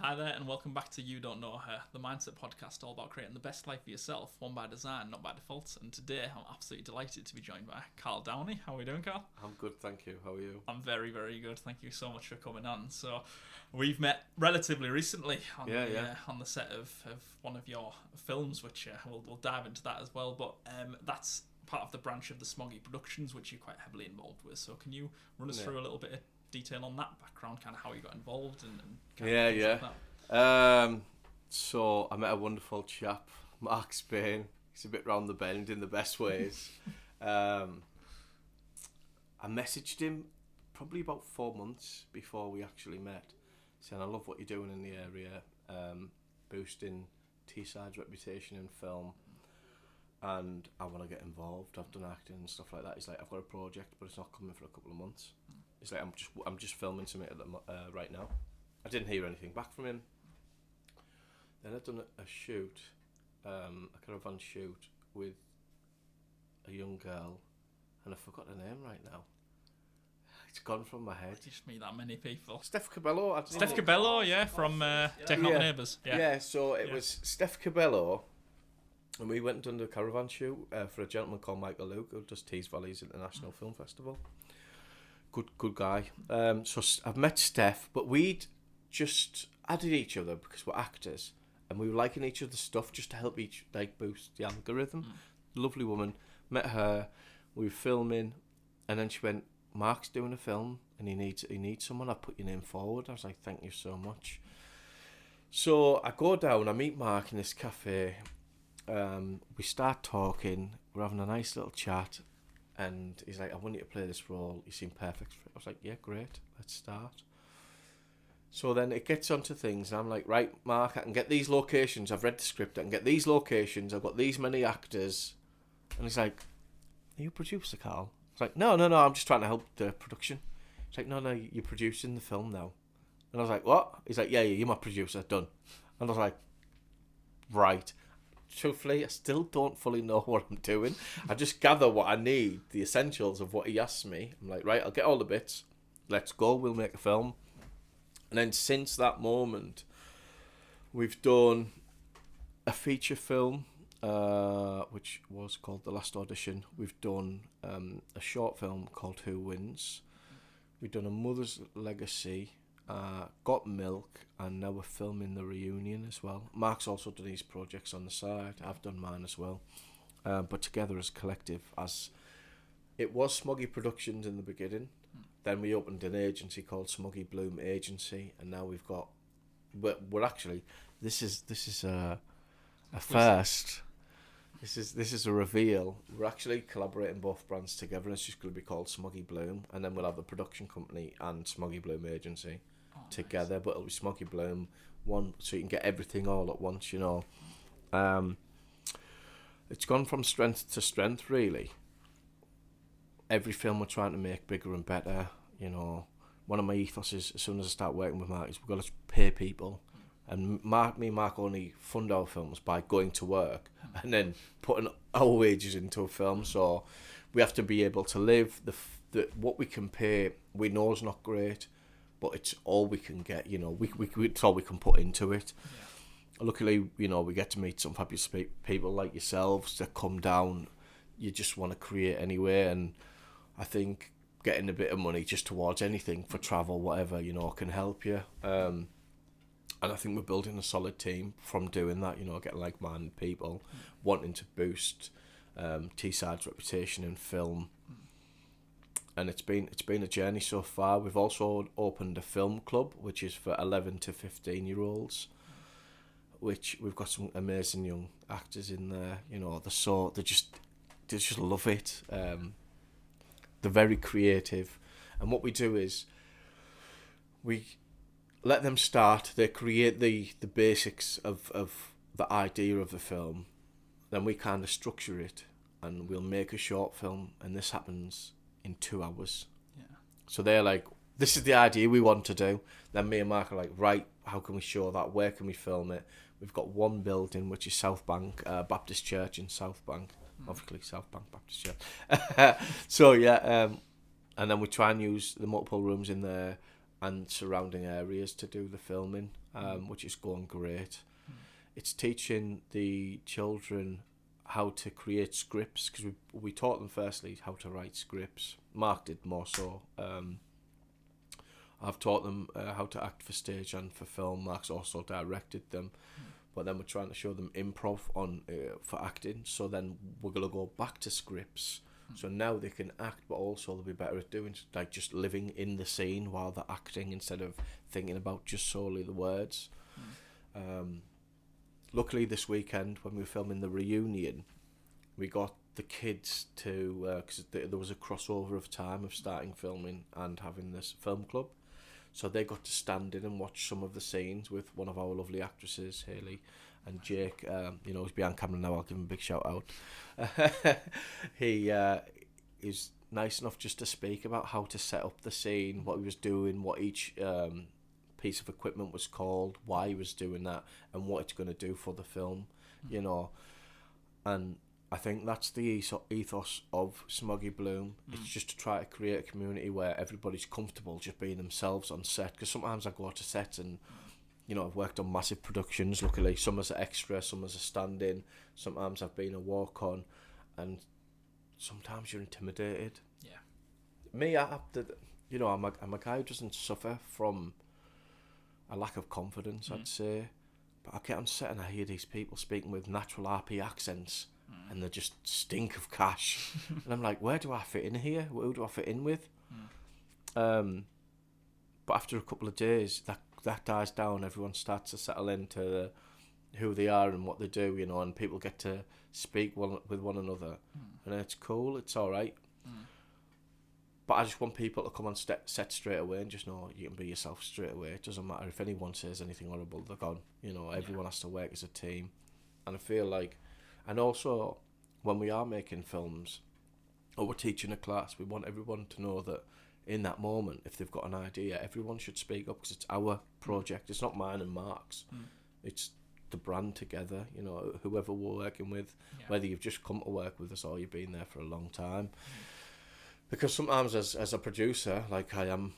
Hi there, and welcome back to You Don't Know Her, the Mindset podcast all about creating the best life for yourself, one by design, not by default. And today, I'm absolutely delighted to be joined by Carl Downie. How are we doing, Carl? I'm good, thank you. How are you? I'm very, very good. Thank you so much for coming on. So, we've met relatively recently on the set of one of your films, which we'll dive into that as well. But that's part of the branch of the Smoggie Productions, which you're quite heavily involved with. So, can you run us through a little bit of detail on that background, kind of how you got involved and kind of like that? So I met a wonderful chap, Mark Spain. He's a bit round the bend in the best ways. I messaged him probably about 4 months before we actually met, saying I love what you're doing in the area, boosting Teesside's reputation in film, and I want to get involved. I've done acting and stuff like that. He's like, I've got a project, but it's not coming for a couple of months. He's like, I'm just filming something right now. I didn't hear anything back from him. Then I'd done a shoot, a caravan shoot with a young girl, and I forgot her name right now. It's gone from my head. Just meet that many people. Steph Cabello. Steph Cabello, from Taking Out the Neighbours. Yeah, so it was Steph Cabello, and we went and done the caravan shoot for a gentleman called Michael Luke, who does Tees Valley's International Film Festival. Good guy. So I've met Steph, but we'd just added each other because we're actors, and we were liking each other's stuff just to help each boost the algorithm. Lovely woman. Met her. We were filming, and then she went, Mark's doing a film, and he needs someone. I put your name forward. I was like, thank you so much. So I go down. I meet Mark in this cafe. We start talking. We're having a nice little chat. And he's like, I want you to play this role. You seem perfect for it. I was like, yeah, great. Let's start. So then it gets onto things. And I'm like, right, Mark, I can get these locations. I've read the script. I can get these locations. I've got these many actors. And he's like, are you a producer, Carl? I was like, no. I'm just trying to help the production. He's like, no, you're producing the film now. And I was like, what? He's like, yeah, you're my producer. Done. And I was like, right. Truthfully, I still don't fully know what I'm doing. I just gather what I need, the essentials of what he asks me. I'm like, right, I'll get all the bits. Let's go. We'll make a film. And then since that moment, we've done a feature film, which was called The Last Audition. We've done a short film called Who Wins. We've done A Mother's Legacy, Got Milk, and now we're filming The Reunion as well. Mark's also done these projects on the side. I've done mine as well. But together as a collective, as it was Smoggie Productions in the beginning. Then we opened an agency called Smoggie Bloom Agency, and now we've got. We're actually this is a first. This is a reveal. We're actually collaborating both brands together, and it's just going to be called Smoggie Bloom, and then we'll have the production company and Smoggie Bloom Agency together. Nice. But it'll be Smoggie Bloom one, so you can get everything all at once. It's gone from strength to strength, really. Every film we're trying to make bigger and better. One of my ethos is, as soon as I start working with Mark, is we've got to pay people. And me and Mark only fund our films by going to work and then putting our wages into a film. So we have to be able to live. What we can pay, we know is not great, but it's all we can get. It's all we can put into it. Yeah. Luckily, we get to meet some fabulous people like yourselves that come down. You just want to create anyway, and I think getting a bit of money just towards anything for travel, whatever, can help you. And I think we're building a solid team from doing that, getting like-minded people, wanting to boost Teesside's reputation in film. And it's been a journey so far. We've also opened a film club, which is for 11 to 15-year-olds, which we've got some amazing young actors in there. They just love it. They're very creative, and what we do is we let them start. They create the basics of the idea of the film, then we kind of structure it, and we'll make a short film, and this happens in 2 hours. Yeah. So they're like, this is the idea we want to do. Then me and Mark are like, right, how can we show that? Where can we film it? We've got one building, which is South Bank Baptist Church in South Bank. Obviously, South Bank Baptist Church. So, and then we try and use the multiple rooms in there and surrounding areas to do the filming, which is going great. It's teaching the children how to create scripts, because we taught them firstly how to write scripts. Mark did more so. I've taught them how to act for stage and for film. Mark's also directed them. But then we're trying to show them improv for acting. So then we're going to go back to scripts. So now they can act, but also they'll be better at doing, like, just living in the scene while they're acting instead of thinking about just solely the words. Luckily this weekend, when we were filming the reunion, we got the kids to, because there was a crossover of time of starting filming and having this film club. So they got to stand in and watch some of the scenes with one of our lovely actresses, Hayley, and Jake. He's behind camera now, I'll give him a big shout out. He is nice enough just to speak about how to set up the scene, what he was doing, what each piece of equipment was called, why he was doing that, and what it's going to do for the film, And I think that's the ethos of Smoggie Bloom. It's just to try to create a community where everybody's comfortable just being themselves on set. Because sometimes I go to set and, I've worked on massive productions, luckily. Some as an extra, some as a stand-in. Sometimes I've been a walk-on. And sometimes you're intimidated. Yeah. Me, I'm a guy who doesn't suffer from a lack of confidence, I'd say. But I get on set and I hear these people speaking with natural RP accents. And they just stink of cash. And I'm like, where do I fit in here? Who do I fit in with? But after a couple of days, that dies down. Everyone starts to settle into who they are and what they do, and people get to speak with one another. And it's cool, it's all right. But I just want people to come on set straight away and just know you can be yourself straight away. It doesn't matter if anyone says anything horrible, they're gone. Everyone has to work as a team. And I feel like, and also, when we are making films, or we're teaching a class, we want everyone to know that in that moment, if they've got an idea, everyone should speak up, because it's our project. It's not mine and Mark's. It's the brand together, whoever we're working with, whether you've just come to work with us or you've been there for a long time. Because sometimes as a producer, like I am,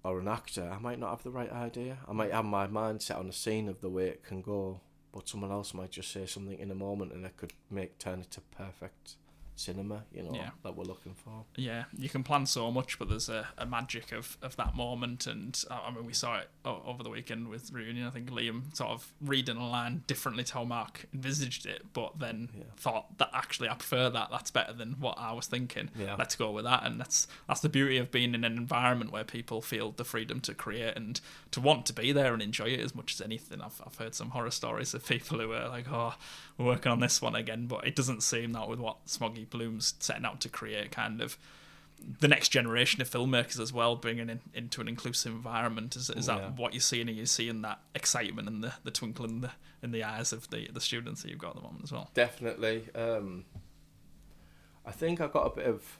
or an actor, I might not have the right idea. I might have my mind set on a scene of the way it can go, but someone else might just say something in a moment and it could turn it to perfect cinema, that we're looking for. Yeah, you can plan so much, but there's a magic of that moment. And I mean, we saw it over the weekend with Reunion. I think Liam sort of reading a line differently to how Mark envisaged it, but then thought that actually I prefer that. That's better than what I was thinking. Yeah. Let's go with that. And that's the beauty of being in an environment where people feel the freedom to create and to want to be there and enjoy it as much as anything. I've heard some horror stories of people who are like, oh, we're working on this one again, but it doesn't seem that with what Smoggie Bloom's setting out to create, kind of the next generation of filmmakers as well, bringing into an inclusive environment. Is that what you're seeing? Are you seeing that excitement and the twinkle in the eyes of the students that you've got at the moment as well? Definitely. I think I've got a bit of...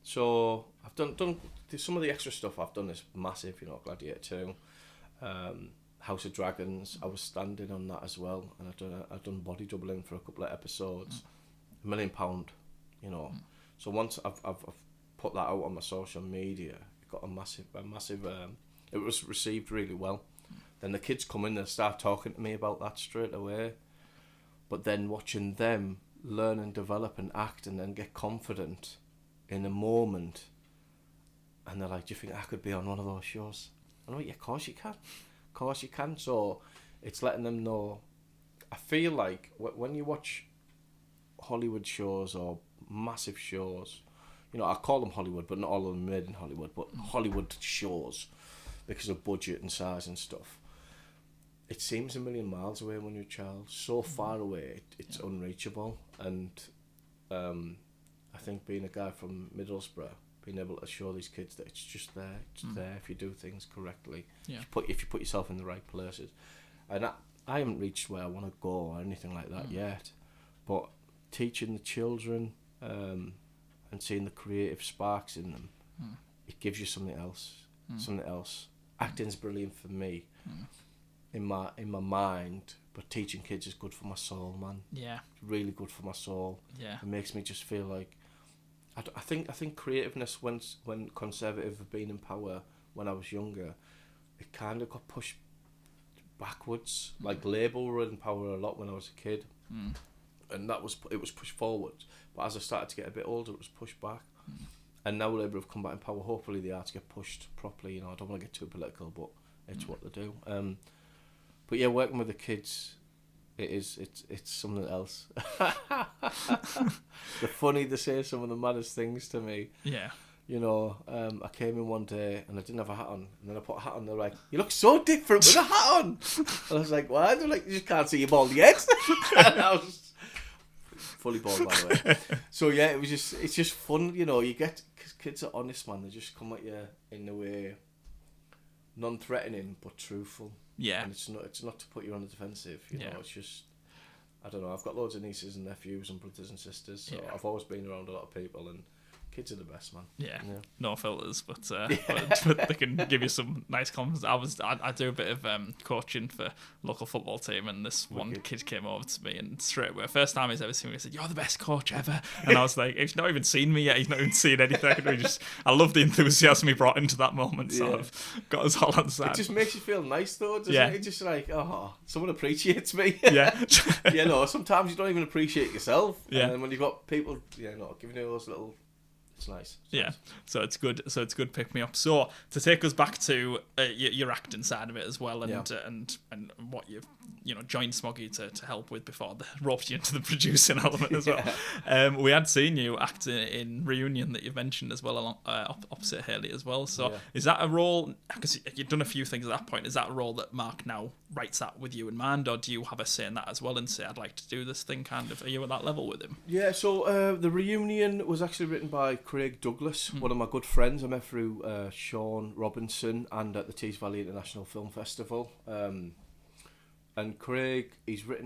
So I've done some of the extra stuff I've done is massive, Gladiator 2, House of Dragons. I was standing on that as well, and I've done body doubling for a couple of episodes. £1 million, So once I've put that out on my social media, it got a massive. It was received really well. Then the kids come in and start talking to me about that straight away. But then watching them learn and develop and act and then get confident in a moment, and they're like, "Do you think I could be on one of those shows?" I'm like, "Yeah, of course you can. Of course you can." So it's letting them know. I feel like when you watch Hollywood shows or massive shows, I call them Hollywood, but not all of them made in Hollywood, but Hollywood shows, because of budget and size and stuff. It seems a million miles away when you're a child, so far away, it's unreachable. And I think being a guy from Middlesbrough, being able to show these kids that it's just there, there if you do things correctly, if you put yourself in the right places. And I haven't reached where I want to go or anything like that yet, but teaching the children and seeing the creative sparks in them, it gives you something else. Acting's brilliant for me in my mind, but teaching kids is good for my soul, man. Yeah, it's really good for my soul. It makes me just feel like I think creativeness when Conservative have been in power when I was younger, it kind of got pushed backwards. Like Labour were in power a lot when I was a kid, and it was pushed forward. But as I started to get a bit older, it was pushed back. And now Labour have come back in power. Hopefully the arts get pushed properly. I don't want to get too political, but it's what they do. But yeah, working with the kids, it's something else. They're funny. They say some of the maddest things to me. Yeah. I came in one day and I didn't have a hat on, and then I put a hat on. They're like, "You look so different with a hat on." And I was like, "Why?" They're like, "You just can't see your bald yet." And I was fully bald, by the way. So yeah, it's just fun. You get, because kids are honest, man. They just come at you in a way, non-threatening but truthful. Yeah. And it's not to put you on the defensive. It's just, I don't know. I've got loads of nieces and nephews and brothers and sisters, so I've always been around a lot of people, and kids are the best, man. Yeah. No filters, but they can give you some nice comments. I do a bit of coaching for local football team, and this one kid came over to me, and straight away, first time he's ever seen me, he said, "You're the best coach ever." And I was like, he's not even seen me yet. He's not even seen anything. I love the enthusiasm he brought into that moment. So I've got us all on side. It just makes you feel nice, though, doesn't it? It's just like, oh, someone appreciates me. Yeah. Sometimes you don't even appreciate yourself. Yeah. And then when you've got people, giving you those little. It's nice. So it's good. So it's good pick me up. So to take us back to your acting side of it as well, and what you've joined Smoggie to help with before they roped you into the producing element as well. We had seen you act in Reunion that you've mentioned as well, along opposite Haley as well. So is that a role? Because you've done a few things at that point. Is that a role that Mark now writes that with you in mind, or do you have a say in that as well and say, "I'd like to do this thing"? Kind of, are you at that level with him? Yeah. So the Reunion was actually written by Craig Douglas, one of my good friends I met through Sean Robinson and at the Tees Valley International Film Festival. And Craig, he wrote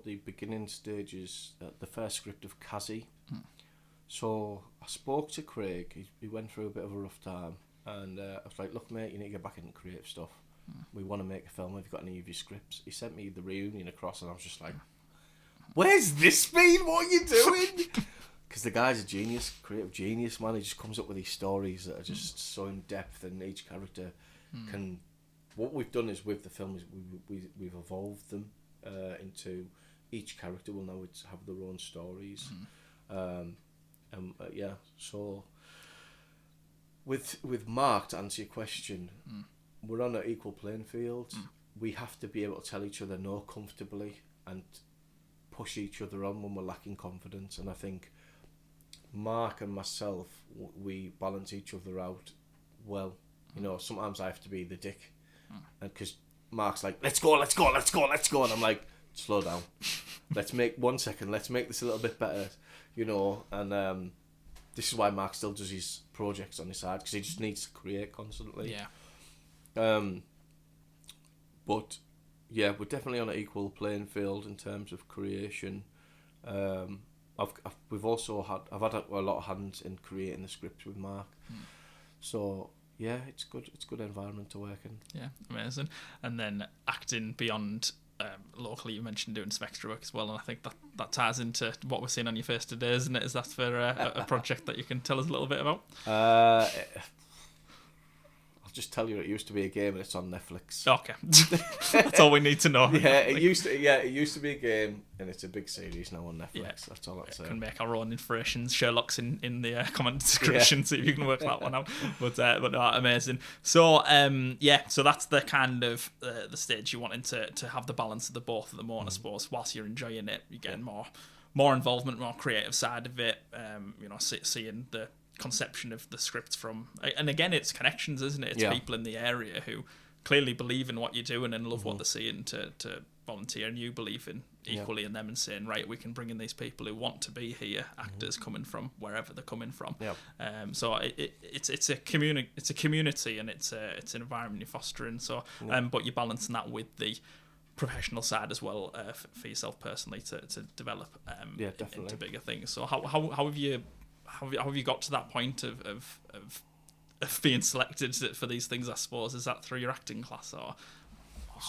the beginning stages, the first script of Kazzy. So I spoke to Craig. He went through a bit of a rough time, and I was like, "Look, mate, you need to get back into creative stuff. We want to make a film. Have you got any of your scripts?" He sent me the Reunion across, and I was just like, "Where's this been? What are you doing?" Because the guy's a genius, creative genius, man. He just comes up with these stories that are just so in depth, and each character can. What we've done is with the film is we've evolved them into each character will now have their own stories, So with Mark, to answer your question, we're on an equal playing field. We have to be able to tell each other no comfortably and push each other on when we're lacking confidence, and I think Mark and myself, we balance each other out well. Sometimes I have to be the dick, and because Mark's like, let's go, and I'm like, slow down, let's make 1 second, let's make this a little bit better, and this is why Mark still does his projects on his side, because he just needs to create constantly. But yeah, we're definitely on an equal playing field in terms of creation. I've had a lot of hands in creating the scripts with Mark, so yeah, it's good. It's a good environment to work in. Yeah, amazing. And then acting beyond locally, you mentioned doing some extra work as well, and I think that ties into what we're seeing on your first today, isn't it? Is that for a project that you can tell us a little bit about? Just tell you it used to be a game and it's on Netflix. Okay. That's all we need to know. It used to be a game and it's a big series now on Netflix. That's all I'd say. Can make our own inspirations. Sherlock's in the comment description, see if you can work that one out. But no, amazing. So so that's the kind of the stage you wanted to have the balance of the both of them on, I suppose. Whilst you're enjoying it, you're getting more involvement, more creative side of it. Seeing the conception of the script from, and again, it's connections, isn't it? It's people in the area who clearly believe in what you're doing and love what they're seeing to volunteer, and you believe in equally in them and saying, right, we can bring in these people who want to be here, actors coming from wherever they're coming from. So it's a community and it's an environment you're fostering. So but you're balancing that with the professional side as well for yourself personally to develop into bigger things. So how have you got to that point of being selected for these things, I suppose? Is that through your acting class or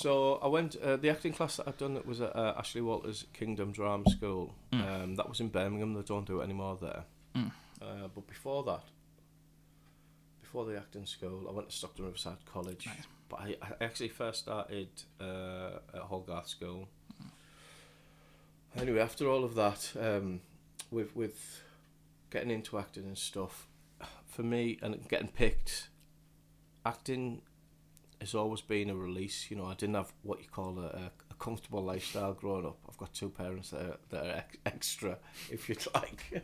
So I went, the acting class that I'd done, it was at Ashley Walters Kingdom Drama School. That was in Birmingham. They don't do it anymore there. But before that, before the acting school, I went to Stockton Riverside College. Nice. But I actually first started at Holgarth School. Anyway, after all of that, with getting into acting and stuff, for me, and getting picked, acting has always been a release. You know, I didn't have what you call a comfortable lifestyle growing up. I've got two parents that are extra, if you'd like.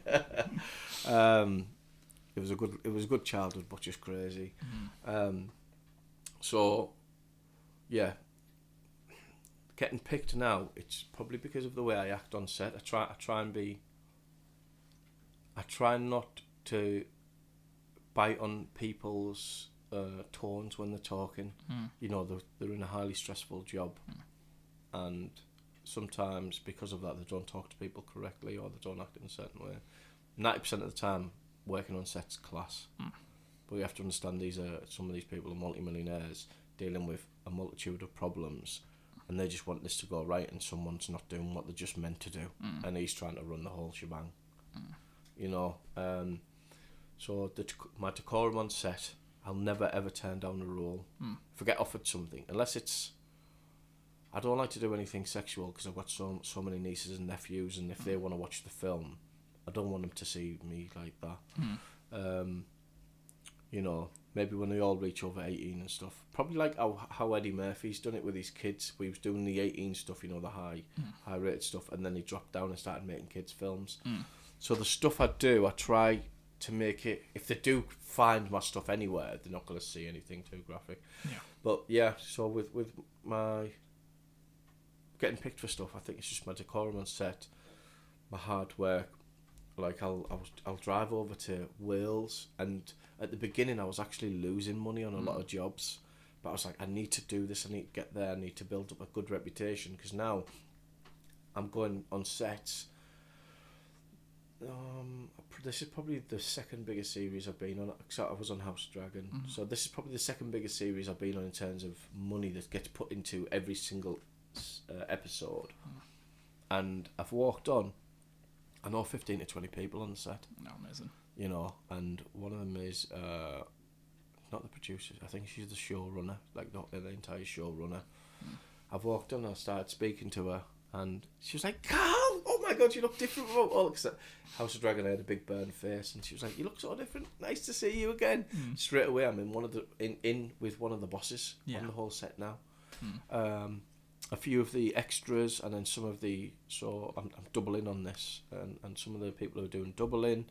It was a good childhood, but just crazy. So, yeah, getting picked now, it's probably because of the way I act on set. I try not to bite on people's tones when they're talking. You know, they're in a highly stressful job, and sometimes because of that they don't talk to people correctly, or they don't act in a certain way. 90% of the time working on set's class, but you have to understand some of these people are multi-millionaires dealing with a multitude of problems, and they just want this to go right, and someone's not doing what they're just meant to do, and he's trying to run the whole shebang. You know, so my decorum on set, I'll never ever turn down a role. If I get offered something, unless it's, I don't like to do anything sexual because I've got so many nieces and nephews, and if they want to watch the film, I don't want them to see me like that. You know, maybe when they all reach over 18 and stuff. Probably like how Eddie Murphy's done it with his kids. We was doing the 18 stuff, you know, the high rated stuff, and then he dropped down and started making kids films. So the stuff I do, I try to make it, if they do find my stuff anywhere, they're not going to see anything too graphic. But yeah, so with my getting picked for stuff, I think it's just my decorum on set, my hard work. Like I'll drive over to Wales, and at the beginning I was actually losing money on a lot of jobs, but I was like, I need to do this, I need to get there, I need to build up a good reputation, because now I'm going on sets. This is probably the second biggest series I've been on. So I was on House Dragon, so this is probably the second biggest series I've been on in terms of money that gets put into every single episode. And I've walked on, I know 15 to 20 people on the set. No, amazing. You know, and one of them is not the producer. I think she's the showrunner, like not the entire showrunner. I've walked on, I started speaking to her, and she was like, "Carl, oh my God, you look different." House of Dragon, I had a big burn face, and she was like, "You look so different. Nice to see you again." Straight away, I'm in with one of the bosses on the whole set now. A few of the extras, and then some of the, so I'm doubling on this, and some of the people who are doing doubling.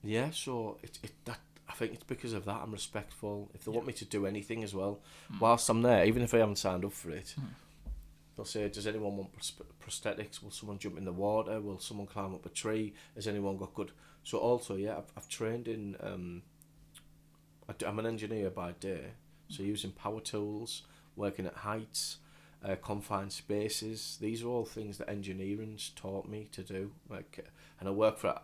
Yeah, so that I think it's because of that I'm respectful. If they want me to do anything as well, whilst I'm there, even if I haven't signed up for it, they'll say, "Does anyone want prosthetics? Will someone jump in the water? Will someone climb up a tree? Has anyone got good?" So also, yeah, I've trained in. I'm an engineer by day, so using power tools, working at heights, confined spaces. These are all things that engineering's taught me to do. And I work for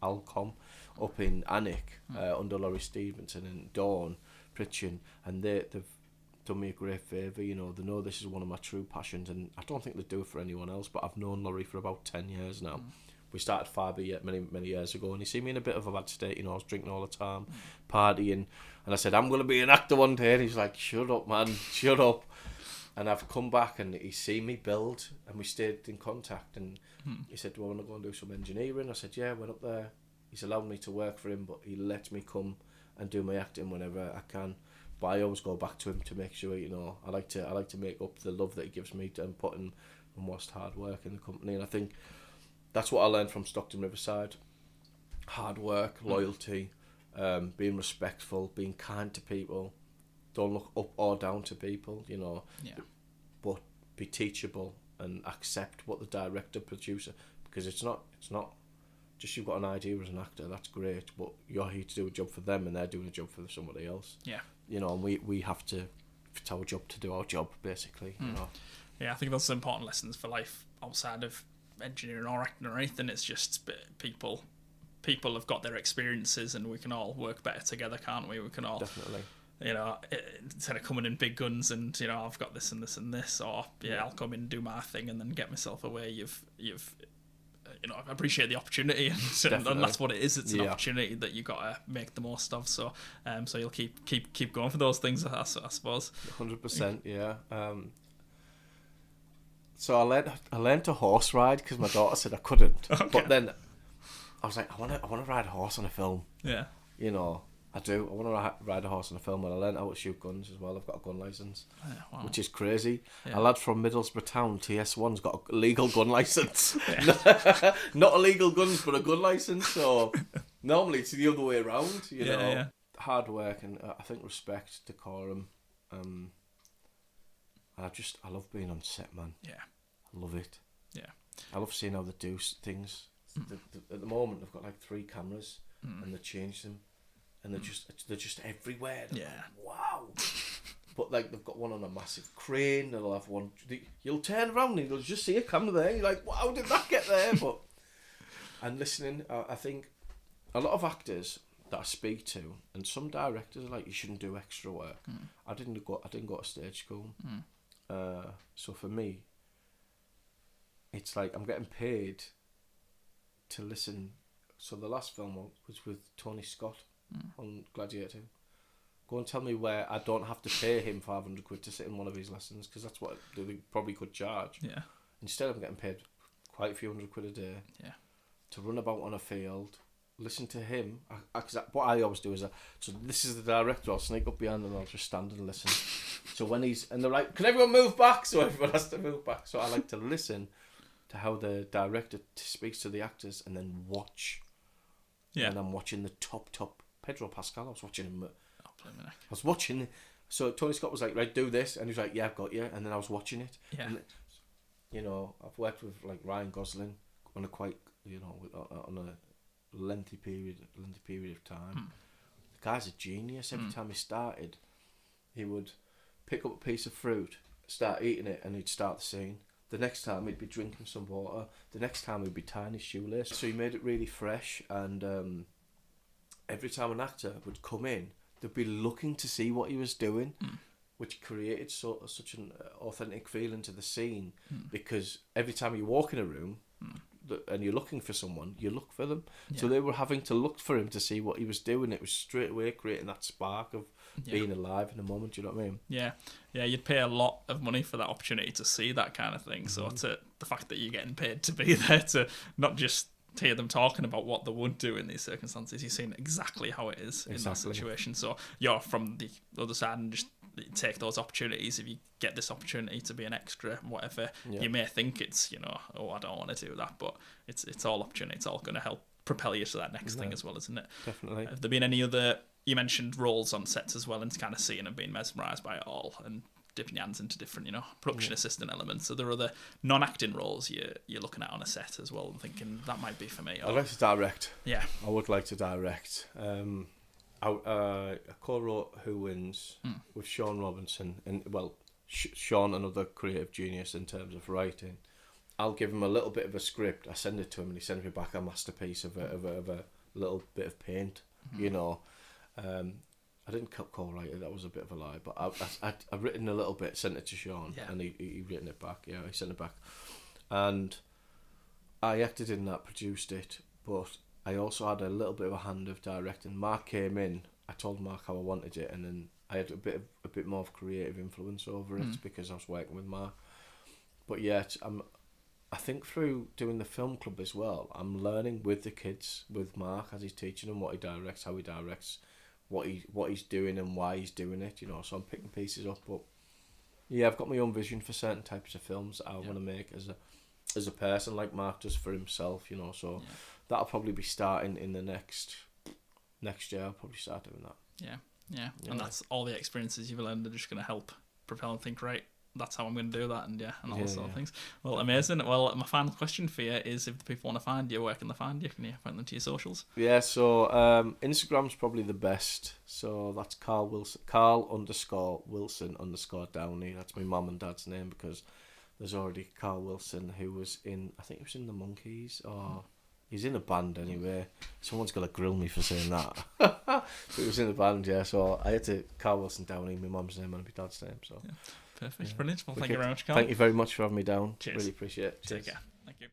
Alcom up in Alnwick, under Laurie Stevenson and Dawn Pritchard, and they've done me a great favour. You know, they know this is one of my true passions, and I don't think they do it for anyone else, but I've known Laurie for about 10 years now. We started Fibre many years ago, and you see me in a bit of a bad state. You know, I was drinking all the time, partying, and I said, "I'm going to be an actor one day," and he's like, "Shut up, man, shut up." And I've come back, and he's seen me build, and we stayed in contact, and he said, "Do I want to go and do some engineering?" I said, "Yeah." Went up there. He's allowed me to work for him, but he lets me come and do my acting whenever I can. But I always go back to him to make sure, you know, I like to make up the love that he gives me and put in most hard work in the company. And I think that's what I learned from Stockton Riverside: hard work, loyalty, being respectful, being kind to people. Don't look up or down to people, you know, but be teachable and accept what the director, producer, because it's not just you've got an idea as an actor, that's great, but you're here to do a job for them, and they're doing a job for somebody else. Yeah. You know, and we have to, it's our job to do our job, basically, you know. Yeah, I think those are important lessons for life outside of engineering or acting or anything. It's just people have got their experiences, and we can all work better together, can't we? We can all definitely instead of coming in big guns and I've got this and this and this, or I'll come in and do my thing and then get myself away. You've I appreciate the opportunity, and that's what it is. It's an opportunity that you got to make the most of. So you'll keep going for those things, I suppose. 100%, yeah. So I learned to horse ride because my daughter said I couldn't. Okay. But then I was like, I want to ride a horse on a film. Yeah. I do. I want to ride a horse on a film, and I learned how to shoot guns as well. I've got a gun licence, which is crazy. A lad from Middlesbrough Town, TS1's got a legal gun licence. Not illegal guns, but a gun licence. So normally it's the other way around. Hard work and I think respect, decorum. I love being on set, man. Yeah, I love it. Yeah, I love seeing how they do things. At the moment, they've got like 3 cameras, and they change them. And they're just everywhere. Like, wow. But like they've got one on a massive crane. They'll have one. You'll turn around and you'll just see a camera there. You're like, wow, how did that get there? But and listening, I think a lot of actors that I speak to, and some directors are like, you shouldn't do extra work. I didn't go to stage school. So for me, it's like I'm getting paid to listen. So the last film was with Tony Scott. On Gladiator 2. Go and tell me where I don't have to pay him £500 to sit in one of his lessons, because that's what they probably could charge. Yeah. Instead, I'm getting paid quite a few £100 a day. Yeah. To run about on a field, listen to him. What I always do is, so this is the director. I'll sneak up behind him and I'll just stand and listen. So when and they're like, "Can everyone move back?" So everyone has to move back. So I like to listen to how the director speaks to the actors, and then watch. Yeah. And I'm watching the top. Pedro Pascal, I was watching him. I was watching. So Tony Scott was like, "Right, do this," and he was like, "Yeah, I've got you." And then I was watching it. Yeah. And, I've worked with like Ryan Gosling on a quite, on a lengthy period of time. The guy's a genius. Every time he started, he would pick up a piece of fruit, start eating it, and he'd start the scene. The next time he'd be drinking some water. The next time he'd be tying his shoelace. So he made it really fresh, and every time an actor would come in, they'd be looking to see what he was doing, which created such an authentic feeling to the scene, because every time you walk in a room and you're looking for someone, you look for them. Yeah. So they were having to look for him to see what he was doing. It was straight away creating that spark of being alive in the moment, you know what I mean? Yeah, you'd pay a lot of money for that opportunity to see that kind of thing. So the fact that you're getting paid to be there, to not just to hear them talking about what they would do in these circumstances, you're seeing exactly how it is in that situation. So you're from the other side and just take those opportunities. If you get this opportunity to be an extra, whatever, you may think it's, I don't want to do that, but it's all opportunity. It's all going to help propel you to that next thing as well, isn't it? Definitely. Have there been any other, you mentioned roles on sets as well, and kind of seeing and being mesmerised by it all, and dipping your hands into different, production assistant elements. Are there other non-acting roles you're looking at on a set as well and thinking that might be for me? Or... I'd like to direct. Yeah. I would like to direct. I co-wrote Who Wins with Sean Robinson, and Sean, another creative genius in terms of writing. I'll give him a little bit of a script. I send it to him, and he sends me back a masterpiece of a little bit of paint. I didn't co-write it. That was a bit of a lie. But I've written a little bit, sent it to Sean, and he written it back. Yeah, he sent it back, and I acted in that, produced it, but I also had a little bit of a hand of directing. Mark came in. I told Mark how I wanted it, and then I had a bit more of creative influence over it because I was working with Mark. But yet, I think through doing the film club as well, I'm learning with the kids, with Mark as he's teaching them what he directs, how he directs, what he's doing and why he's doing it. So I'm picking pieces up. But yeah, I've got my own vision for certain types of films that I want to make as a person, like Mark does for himself. So that'll probably be starting in the next year. I'll probably start doing that. Yeah. And that's all the experiences you've learned are just going to help propel and think, right, that's how I'm going to do that, and all those sort of things. Well, amazing. Well, my final question for you is, if the people want to find you, where can they find you? Can you point them to your socials? Yeah, so Instagram's probably the best. So that's Carl _Wilson_Downie. That's my mum and dad's name, because there's already Carl Wilson, who was in, I think he was in the Monkees, or He's in a band anyway. Someone's got to grill me for saying that. But he was in a band, yeah. So I had to Carl Wilson-Downie, my mum's name and my dad's name. So perfect, brilliant. Well, Wicked. thank you very much, Carl. Thank you very much for having me down. Cheers. Really appreciate it. Take care. Thank you.